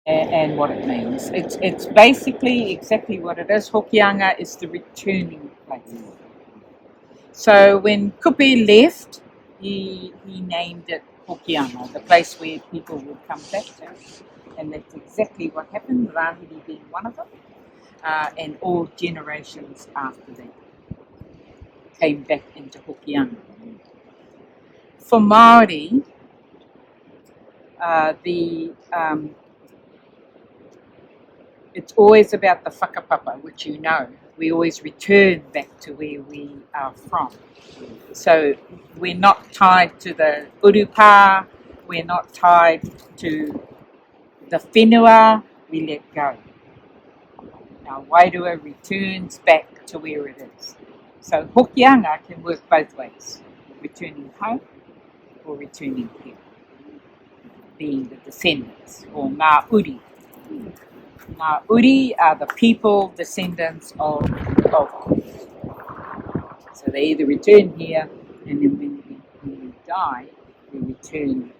and what it means. It's basically exactly what it is. Hokianga is the returning place. So when Kupe left, he named it Hokianga, the place where people would come back to. And that's exactly what happened, Rahiri being one of them, and all generations after that came back into Hokianga. For Maori, it's always about the whakapapa, which you know. We always return back to where we are from. So we're not tied to the urupa, we're not tied to the whenua, we let go. Our wairua returns back to where it is. So Hokianga can work both ways, returning home or returning here, being the descendants, or ngā uri. Ngā uri are the people, descendants of So they either return here, and then when we die, we return.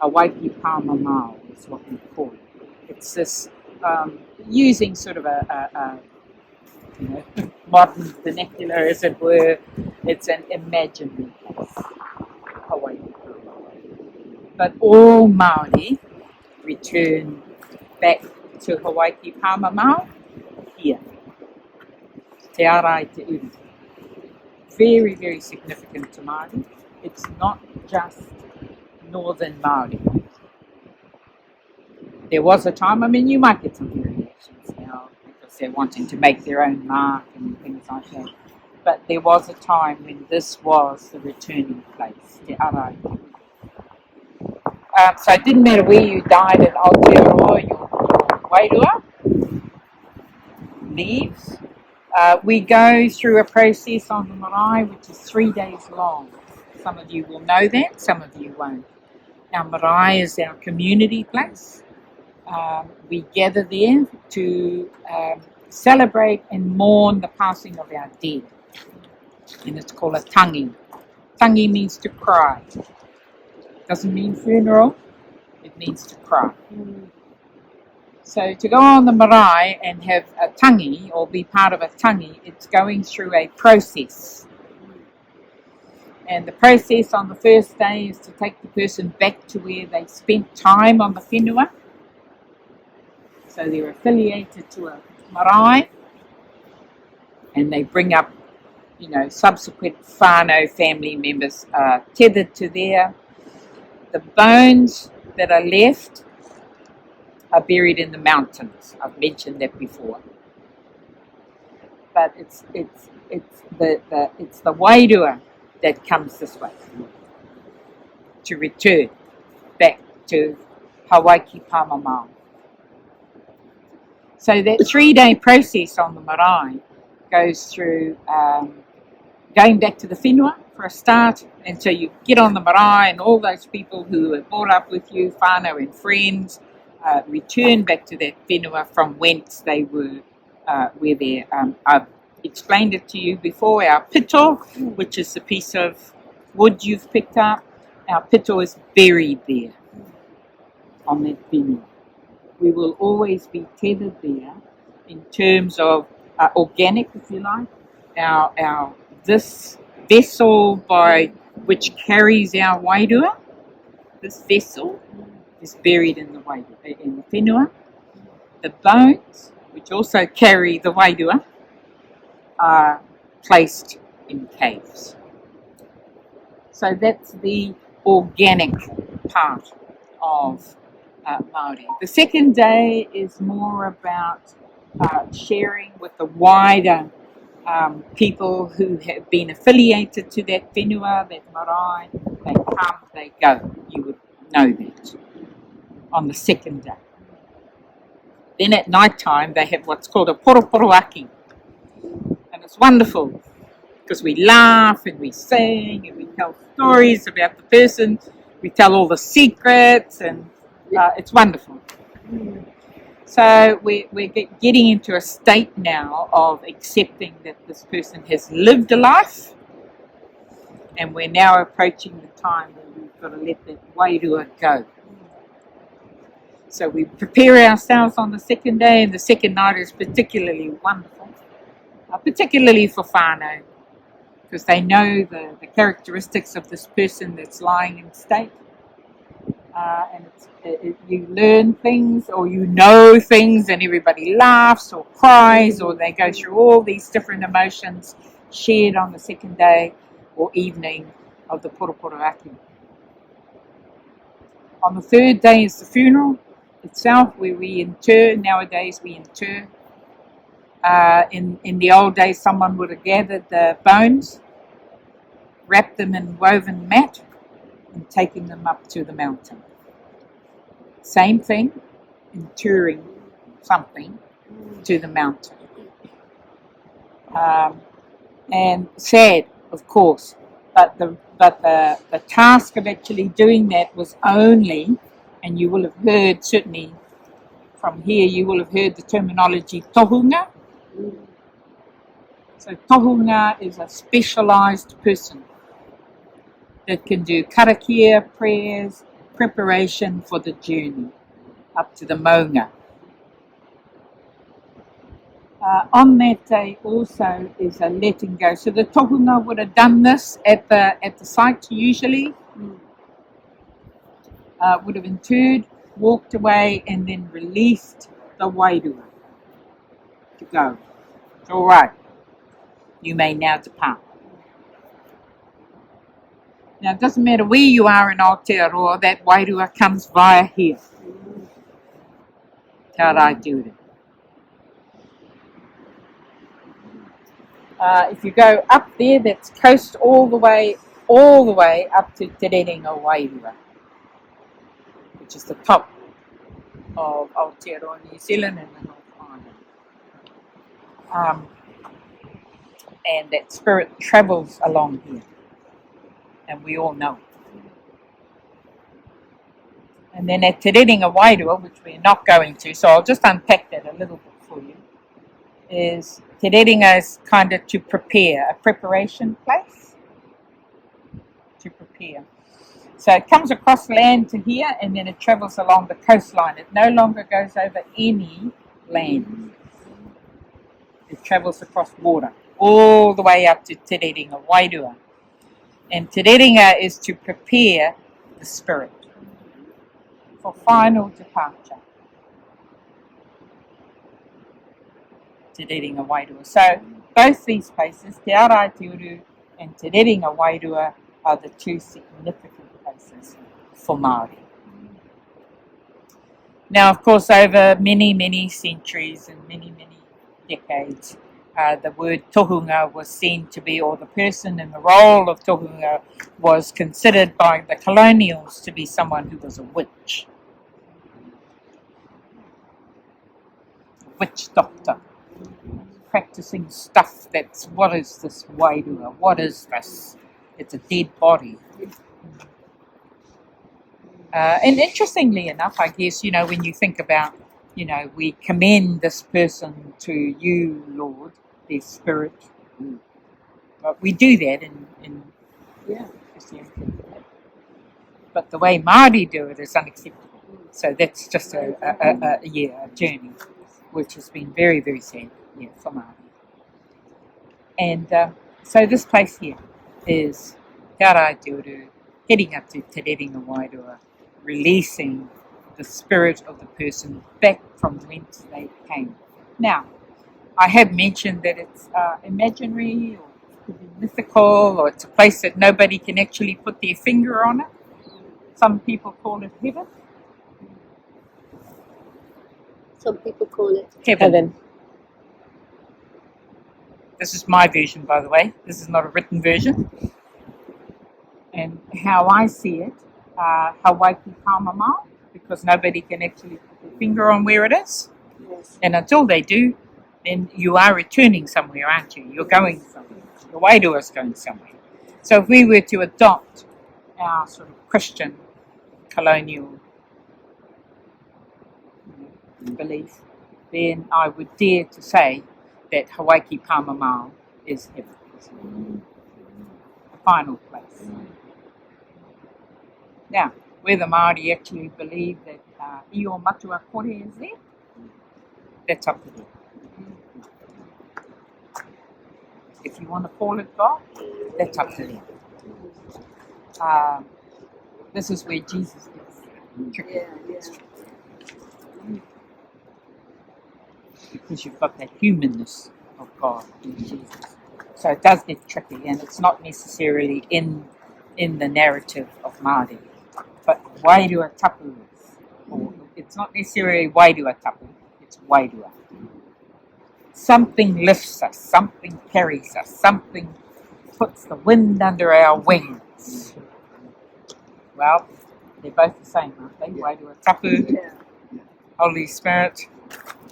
Hawaii Palma Mao is what we call it. It's this, using sort of a modern vernacular, as it were, it's an imaginary place, Hawaii. But all Maori return back to Hawaii Palma Mao here. Te ara I te uri. Very, very significant to Maori. It's not just northern Maori. There was a time, I mean, you might get some variations now because they're wanting to make their own mark and things like that. But there was a time when this was the returning place, Te ara. So it didn't matter where you died in Aotearoa, your wairua leaves. We go through a process on the marae which is 3 days long. Some of you will know that, some of you won't. Our marae is our community place. We gather there to celebrate and mourn the passing of our dead. And it's called a tangi. Tangi means to cry. Doesn't mean funeral, it means to cry. So to go on the marae and have a tangi or be part of a tangi, it's going through a process. And the process on the first day is to take the person back to where they spent time on the whenua. So they're affiliated to a marae, and they bring up, subsequent whānau family members tethered to there. The bones that are left are buried in the mountains. I've mentioned that before. But it's the wairua that comes this way to return back to Hawaii Palma Mao. So that 3-day process on the marae goes through going back to the whenua for a start, and so you get on the marae and all those people who are brought up with you, whānau and friends, return back to that whenua from whence they were, where they're. I've explained it to you before. Our pito, which is the piece of wood you've picked up, our pito is buried there on that whenua. We will always be tethered there in terms of organic, if you like. Our this vessel by which carries our wairua, this vessel is buried in the wairua, in the whenua. The bones, which also carry the wairua, are placed in caves. So that's the organic part of Maori. The second day is more about sharing with the wider people who have been affiliated to that whenua, that marae. They come, they go. You would know that on the second day. Then at night time they have what's called a poroporoaki. And it's wonderful because we laugh and we sing and we tell stories about the person. We tell all the secrets, and it's wonderful. So we're getting into a state now of accepting that this person has lived a life, and we're now approaching the time when we've got to let that wairua go. So we prepare ourselves on the second day, and the second night is particularly wonderful, particularly for whānau, because they know the characteristics of this person that's lying in state. And you learn things, or you know things, and everybody laughs or cries, or they go through all these different emotions shared on the second day or evening of the Poroporoaki. On the third day is the funeral itself, where we inter. Nowadays we inter. In the old days, someone would have gathered the bones, wrapped them in woven mat, and taken them up to the mountain. Same thing, interring something to the mountain. And sad, of course, but the task of actually doing that was only, and you will have heard, certainly from here, you will have heard the terminology tohunga. So tohunga is a specialised person that can do karakia, prayers, preparation for the journey up to the maunga. On that day also is a letting go. So the tohunga would have done this at the site usually, would have interred, walked away, and then released the wairua to go. It's all right. You may now depart. Now, it doesn't matter where you are in Aotearoa, that wairua comes via here. Te Aotearoa. If you go up there, that's coast all the way up to Te Rerenga Wairua, which is the top of Aotearoa, New Zealand, and the North Island. And that spirit travels along here, and we all know it. And then at Te Rerenga Wairua, which we're not going to, so I'll just unpack that a little bit for you, is Te Rerenga is kind of to prepare, a preparation place to prepare. So it comes across land to here, and then it travels along the coastline. It no longer goes over any land. It travels across water, all the way up to Te Rerenga Wairua. And Te Rerenga is to prepare the spirit for final departure. Te Rerenga Wairua. So both these places, Te Aotearoa and Te Rerenga Wairua, are the two significant places for Maori. Now, of course, over many, many centuries and many, many decades, the word tohunga was seen to be, or the person in the role of tohunga was considered by the colonials to be someone who was a witch. Witch doctor. Practicing stuff that's, what is this wairua? What is this? It's a dead body. And interestingly enough, I guess, when you think about, we commend this person to you, Lord, their spirit. But we do that in Christianity. But the way Māori do it is unacceptable. So that's just a journey, which has been very, very sad. For Māori. And so this place here is Te Aotearoa, heading up to Te Rerenga Wairua, releasing the spirit of the person back from whence they came. Now, I have mentioned that it's imaginary, or it could be mythical, or it's a place that nobody can actually put their finger on it. Some people call it heaven. Some people call it heaven. This is my version, by the way. This is not a written version. And how I see it, Hawaii Kamamau, because nobody can actually put their finger on where it is. Yes. And until they do, then you are returning somewhere, aren't you? You're going somewhere. Your wairua is going somewhere. So if we were to adopt our sort of Christian colonial belief, then I would dare to say that Hawaii Kamamau is heaven, the final place. Now, whether Māori actually believe that Io matua kore is there, that's up to them. If you want to call it God, that's up to them. This is where Jesus gets tricky. Because you've got that humanness of God in Jesus. So it does get tricky, and it's not necessarily in the narrative of Māori. But wairua tapu is. Or it's not necessarily wairua tapu, it's wairua. Something lifts us, something carries us, something puts the wind under our wings. Well, they're both the same, aren't they? Wairua tapu, Holy Spirit,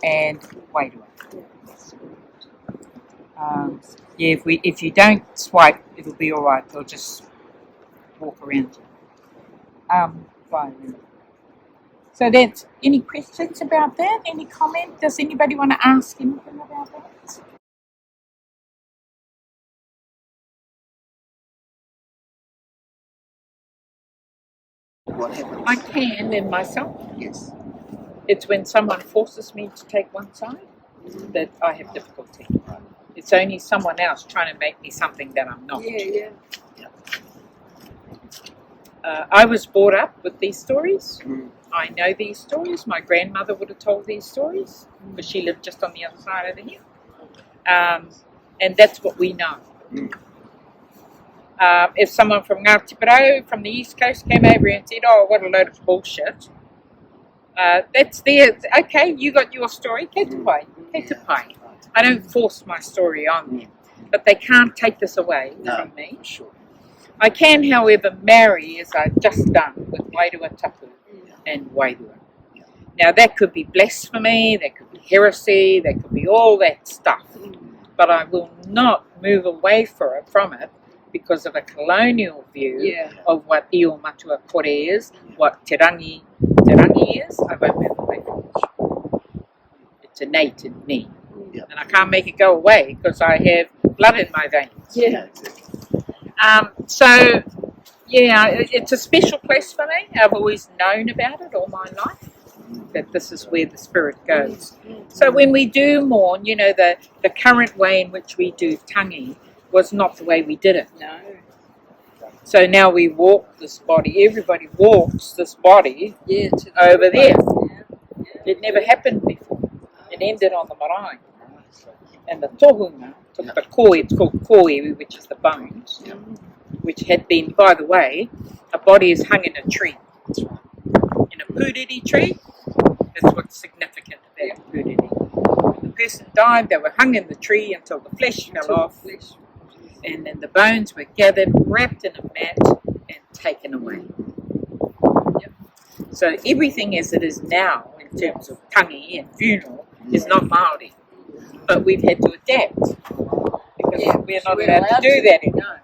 and wairua. If you don't swipe, it'll be all right. They'll just walk around you. So that's any questions about that? Any comment? Does anybody want to ask anything about that? What happens? I can in myself. Yes. It's when someone forces me to take one side that I have difficulty. It's only someone else trying to make me something that I'm not. I was brought up with these stories. I know these stories. My grandmother would have told these stories, but she lived just on the other side of the hill. And that's what we know. If someone from Aotearoa, from the East Coast, came over and said, "Oh, what a load of bullshit," that's there. Okay, you got your story. Kei te pai. I don't force my story on them, but they can't take this away from me. Sure. I can, however, marry, as I've just done, with wairua tapu and wairua. Now, that could be blasphemy, that could be heresy, that could be all that stuff, but I will not move away from it because of a colonial view of what io matua kore is, what te rangi is. I won't move away from it. It's innate in me, and I can't make it go away because I have blood in my veins. So, it's a special place for me. I've always known about it all my life, that this is where the spirit goes. So when we do mourn, the current way in which we do tangi was not the way we did it. No. So now we walk this body. Everybody walks this body over there. It never happened before. It ended on the marae. And the tohunga took the koi, it's called koi, which is the bones, which had been, by the way, a body is hung in a tree. In a pūriri tree. That's what's significant about pūriri. When the person died, they were hung in the tree until the flesh fell off, and then the bones were gathered, wrapped in a mat, and taken away. So everything as it is now, in terms of tangi and funeral, is not Māori. But we've had to adapt, because we're not allowed to do that anymore.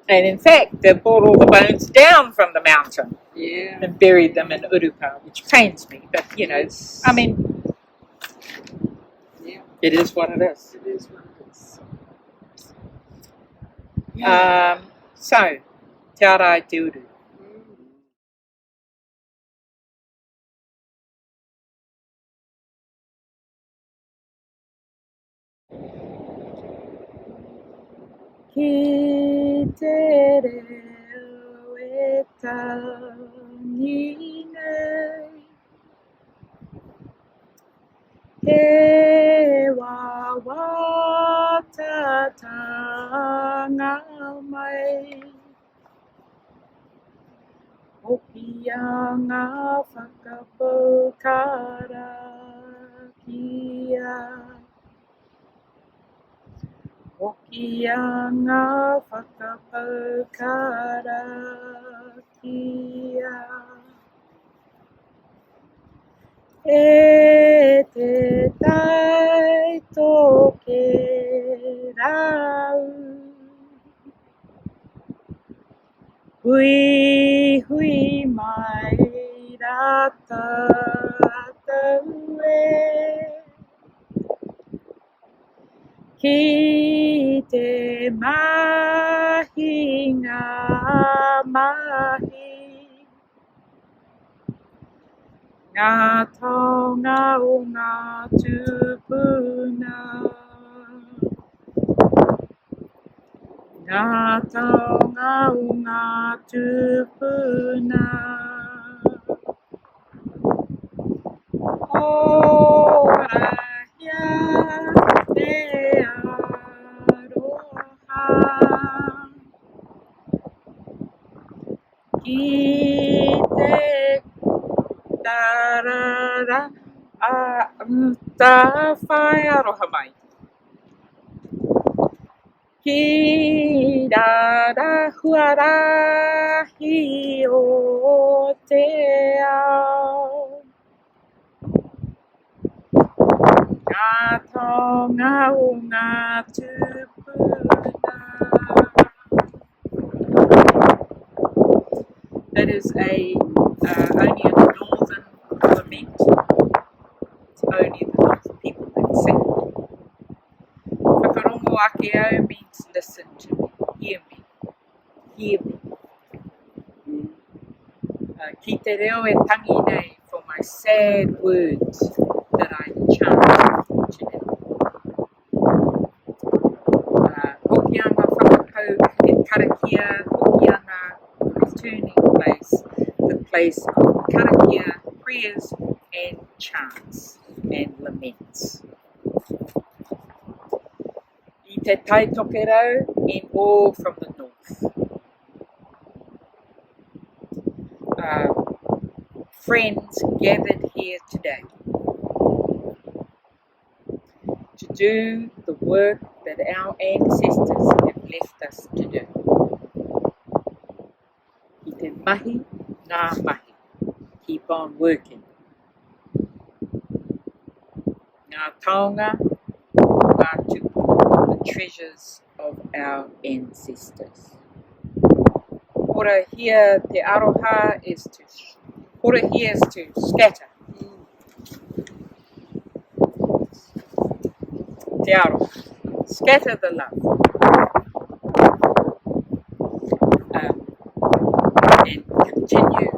And in fact, they brought all the bones down from the mountain and buried them in urupa, which pains me. But, it is what it is. So, te ara I te uru. Ki te reo e tangi nei, he wawa tatanga mai, Hokianga whakapokara kia. Hokianga whakapokara kia. E te tai toke rau, hui hui mai rata tau e. Ki te mahi ngā mahi, ngā taonga o ngā tūpuna. Ngā taonga o ngā tūpuna. Ora hia te aroha. Ki te tarara a ta whai aroha mai. Ki rara huarahi o te ao. Ngā taonga o ngā tūpuna. That is only a northern lament. It's only the northern people that sing. Whakarongo ake au means listen to me, hear me, hear me. Ki te reo e tangi nei for my sad words that I chant today. Hokianga whakapau e karakia, Hokianga returning place, the place of karakia, prayers and chants and laments. I te tai tokerau and all from the north. Friends gathered here today to do the work that our ancestors have left us to do. I te mahi, ngā mahi. Keep on working. Ngā taonga, ngā tupuna, the treasures of our ancestors. Ora here te aroha is to scatter. Te aroha. Scatter the love. And continue